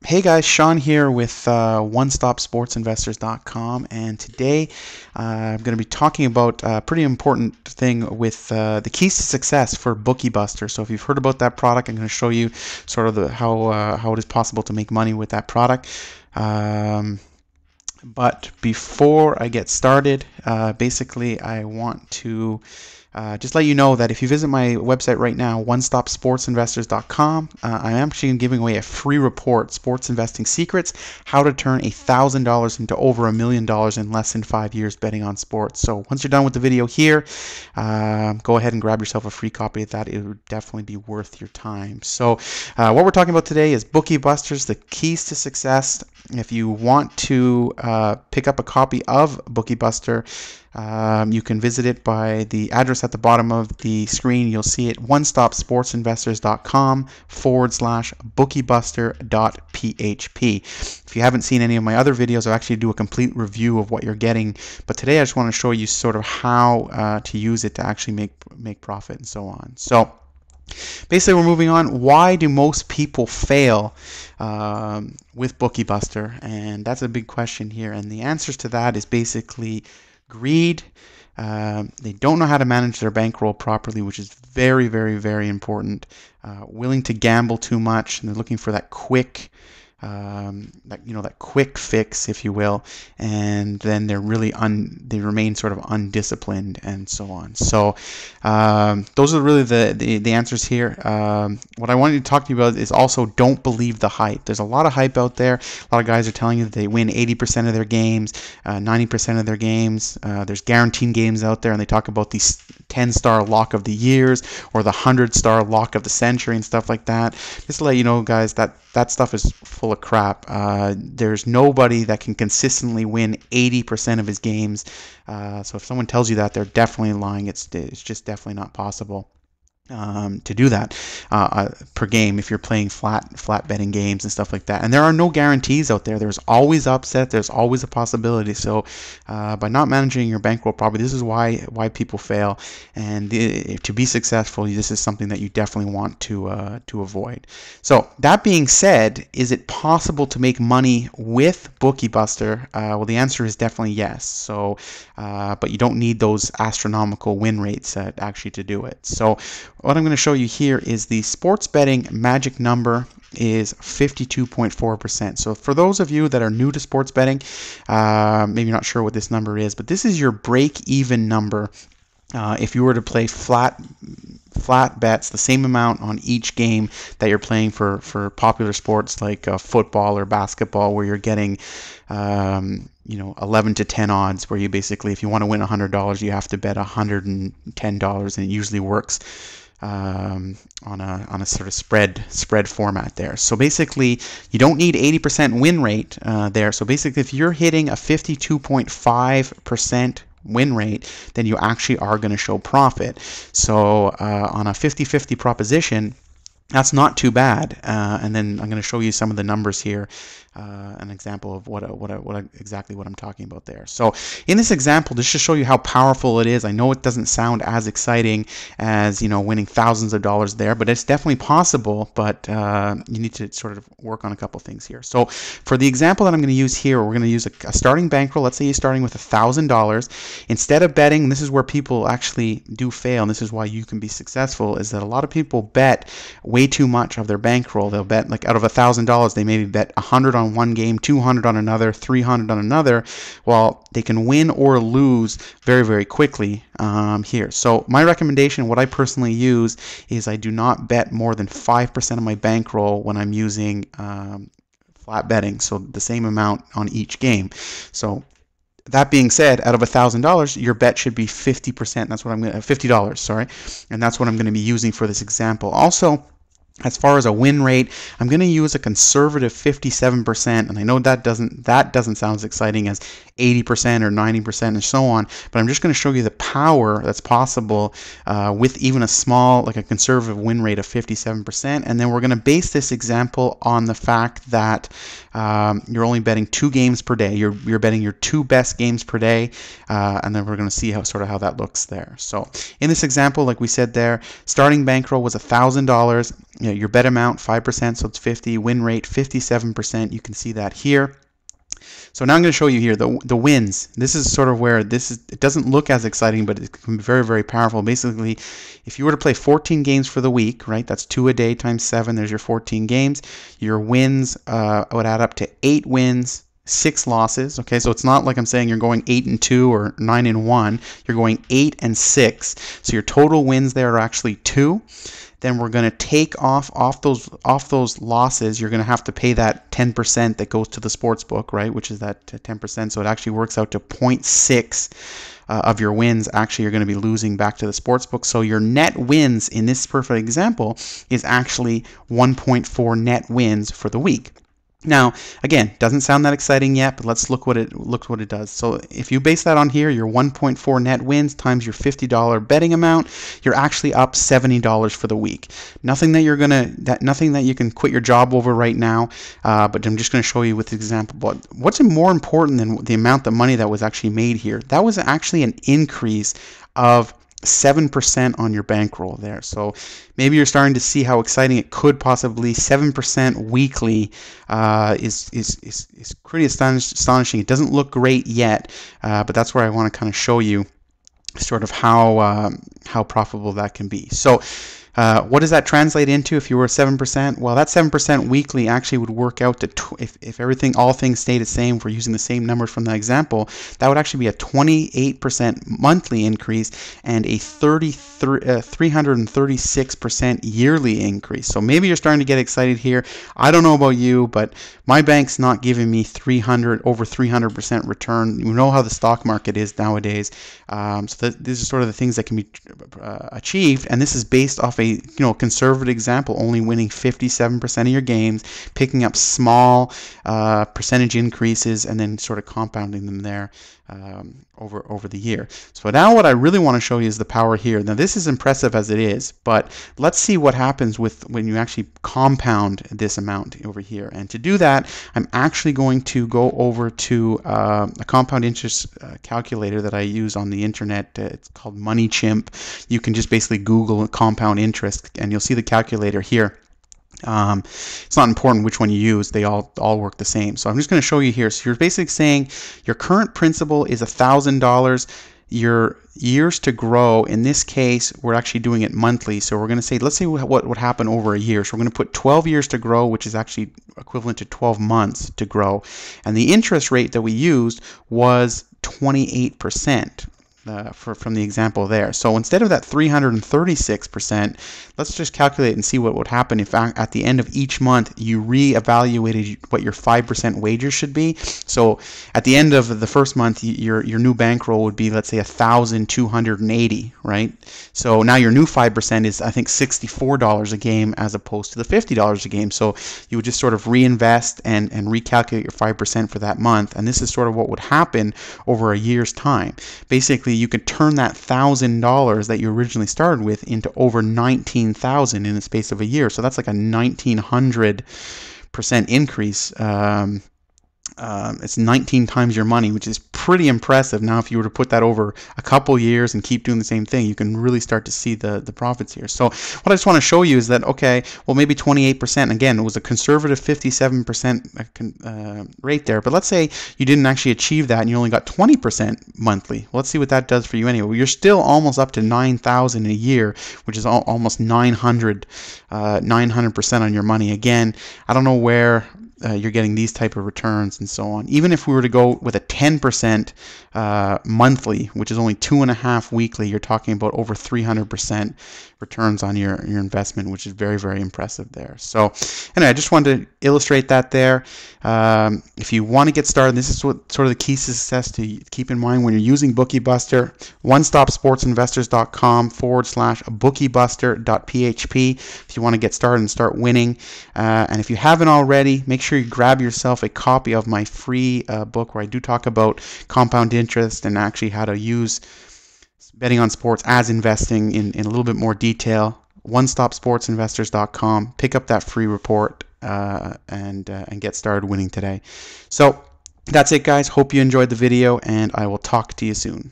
Hey guys, Sean here with OneStopSportsInvestors.com, and today I'm going to be talking about a pretty important thing with the keys to success for Bookie Buster. So if you've heard about that product, I'm going to show you sort of how it is possible to make money with that product. But before I get started, basically I want to just let you know that if you visit my website right now, OneStopSportsInvestors.com, I'm actually giving away a free report, Sports Investing Secrets, how to turn $1,000 into over $1 million in less than 5 years betting on sports. So once you're done with the video here, go ahead and grab yourself a free copy of that. It would definitely be worth your time. So what we're talking about today is Bookie Busters, the keys to success. If you want to pick up a copy of Bookie Buster, you can visit it by the address at the bottom of the screen. You'll see it, onestopsportsinvestors.com/bookiebuster.php. If you haven't seen any of my other videos, I actually do a complete review of what you're getting. But today I just want to show you sort of how to use it to actually make profit and so on. So basically, we're moving on. Why do most people fail with Bookie Buster? And that's a big question here. And the answers to that is basically greed. They don't know how to manage their bankroll properly, which is very, very, very important. Willing to gamble too much, and they're looking for that quick, that quick fix, if you will, and then they're really they remain sort of undisciplined and so on. So those are really the answers here. What I wanted to talk to you about is also don't believe the hype. There's a lot of hype out there. A lot of guys are telling you that they win 80% of their games, 90% of their games. There's guaranteed games out there, and they talk about these 10-star lock of the years or the 100-star lock of the century and stuff like that. Just to let you know, guys, that stuff is full of crap. There's nobody that can consistently win 80% of his games. So if someone tells you that, they're definitely lying. It's just definitely not possible to do that per game if you're playing flat betting games and stuff like that. And there are no guarantees out there. There's always upset. There's always a possibility. So by not managing your bankroll properly, this is why people fail. And to be successful, this is something that you definitely want to avoid. So that being said, is it possible to make money with Bookie Buster? Well, the answer is definitely yes. So but you don't need those astronomical win rates actually to do it. So what I'm going to show you here is the sports betting magic number is 52.4%. So for those of you that are new to sports betting, maybe you're not sure what this number is, but this is your break-even number if you were to play flat bets, the same amount on each game that you're playing for popular sports like football or basketball, where you're getting 11 to 10 odds, where you basically, if you want to win $100, you have to bet $110, and it usually works on a sort of spread format there. So basically, you don't need 80% win rate there. So basically, if you're hitting a 52.5% win rate, then you actually are going to show profit. So on a 50-50 proposition, that's not too bad. And then I'm going to show you some of the numbers here, an example of exactly what I'm talking about there. So in this example, just to show you how powerful it is, I know it doesn't sound as exciting as winning thousands of dollars there, but it's definitely possible. But you need to sort of work on a couple things here. So for the example that I'm going to use here, we're going to use a starting bankroll. Let's say you're starting with $1,000. Instead of betting, this is where people actually do fail, and this is why you can be successful, is that a lot of people bet way too much of their bankroll. They'll bet, like, out of $1,000, they maybe bet 100 on one game, 200 on another, 300 on another. Well, they can win or lose very, very quickly here. So my recommendation, what I personally use, is I do not bet more than 5% of my bankroll when I'm using flat betting. So the same amount on each game. So that being said, out of $1,000, your bet should be 50%. That's what I'm going to $50, sorry, and that's what I'm going to be using for this example. Also, as far as a win rate, I'm going to use a conservative 57%, and I know that doesn't sound as exciting as 80% or 90% and so on, but I'm just going to show you the power that's possible with even a small, like a conservative win rate of 57%. And then we're going to base this example on the fact that you're only betting 2 games per day. You're betting your 2 best games per day, and then we're going to see how that looks there. So in this example, like we said there, starting bankroll was $1,000. your bet amount 5%, so it's 50. Win rate 57%. You can see that here. So now I'm going to show you here the wins. This is sort of where it doesn't look as exciting, but it can be very, very powerful. Basically, if you were to play 14 games for the week, right, that's 2 a day times 7, there's your 14 games. Your wins would add up to 8 wins, 6 losses. Okay, so it's not like I'm saying you're going 8-2 or 9-1. You're going 8 and 6. So your total wins there are actually 2. Then we're going to take off those losses. You're going to have to pay that 10% that goes to the sports book, right? Which is that 10%. So it actually works out to 0.6 of your wins. Actually, you're going to be losing back to the sports book. So your net wins in this perfect example is actually 1.4 net wins for the week. Now, again, doesn't sound that exciting yet, but let's look what it does. So if you base that on here, your 1.4 net wins times your $50 betting amount, you're actually up $70 for the week. Nothing that you can quit your job over right now, but I'm just going to show you with the example. But what's more important than the amount of money that was actually made here? That was actually an increase of 7% on your bankroll there. So maybe you're starting to see how exciting it could possibly. 7% weekly is pretty astonishing. It doesn't look great yet, but that's where I want to kind of show you sort of how profitable that can be. So what does that translate into if you were 7%? Well, that 7% weekly actually would work out to, if all things stay the same, if we're using the same numbers from the example, that would actually be a 28% monthly increase and a 336% yearly increase. So maybe you're starting to get excited here. I don't know about you, but my bank's not giving me over 300% return. You know how the stock market is nowadays. So these are sort of the things that can be achieved, and this is based off a conservative example, only winning 57% of your games, picking up small percentage increases, and then sort of compounding them there over the year. So now what I really want to show you is the power here. Now this is impressive as it is, but let's see what happens when you actually compound this amount over here. And to do that, I'm actually going to go over to a compound interest calculator that I use on the internet. It's called MoneyChimp. You can just basically Google compound interest and you'll see the calculator here. It's not important which one you use, they all work the same. So I'm just going to show you here. So you're basically saying your current principal is $1,000. Your years to grow, in this case, we're actually doing it monthly. So we're going to say, let's see what would happen over a year. So we're going to put 12 years to grow, which is actually equivalent to 12 months to grow. And the interest rate that we used was 28%. From the example there. So instead of that 336%, let's just calculate and see what would happen if at the end of each month you reevaluated what your 5% wager should be. So at the end of the first month, your new bankroll would be, let's say, 1,280, right? So now your new 5% is, I think, $64 a game as opposed to the $50 a game. So you would just sort of reinvest and recalculate your 5% for that month. And this is sort of what would happen over a year's time. Basically, you could turn that $1,000 that you originally started with into over $19,000 in the space of a year. So that's like a 1,900% increase. It's 19 times your money, which is pretty impressive. Now, if you were to put that over a couple years and keep doing the same thing, you can really start to see the profits here. So what I just want to show you is that, okay, well, maybe 28%. Again, it was a conservative 57% rate there. But let's say you didn't actually achieve that and you only got 20% monthly. Well, let's see what that does for you anyway. Well, you're still almost up to 9,000 a year, which is almost 900% on your money. Again, I don't know where you're getting these type of returns and so on. Even if we were to go with a 10% monthly, which is only 2.5 weekly, you're talking about over 300% returns on your investment, which is very, very impressive there. So anyway, I just wanted to illustrate that there. If you want to get started, this is what sort of the keys to success to keep in mind when you're using Bookie Buster. onestopsportsinvestors.com/bookiebuster.php if you want to get started and start winning. And if you haven't already, make sure you grab yourself a copy of my free book where I do talk about compound interest and actually how to use betting on sports as investing in a little bit more detail. onestopsportsinvestors.com. Pick up that free report and get started winning today. So that's it, guys. Hope you enjoyed the video, and I will talk to you soon.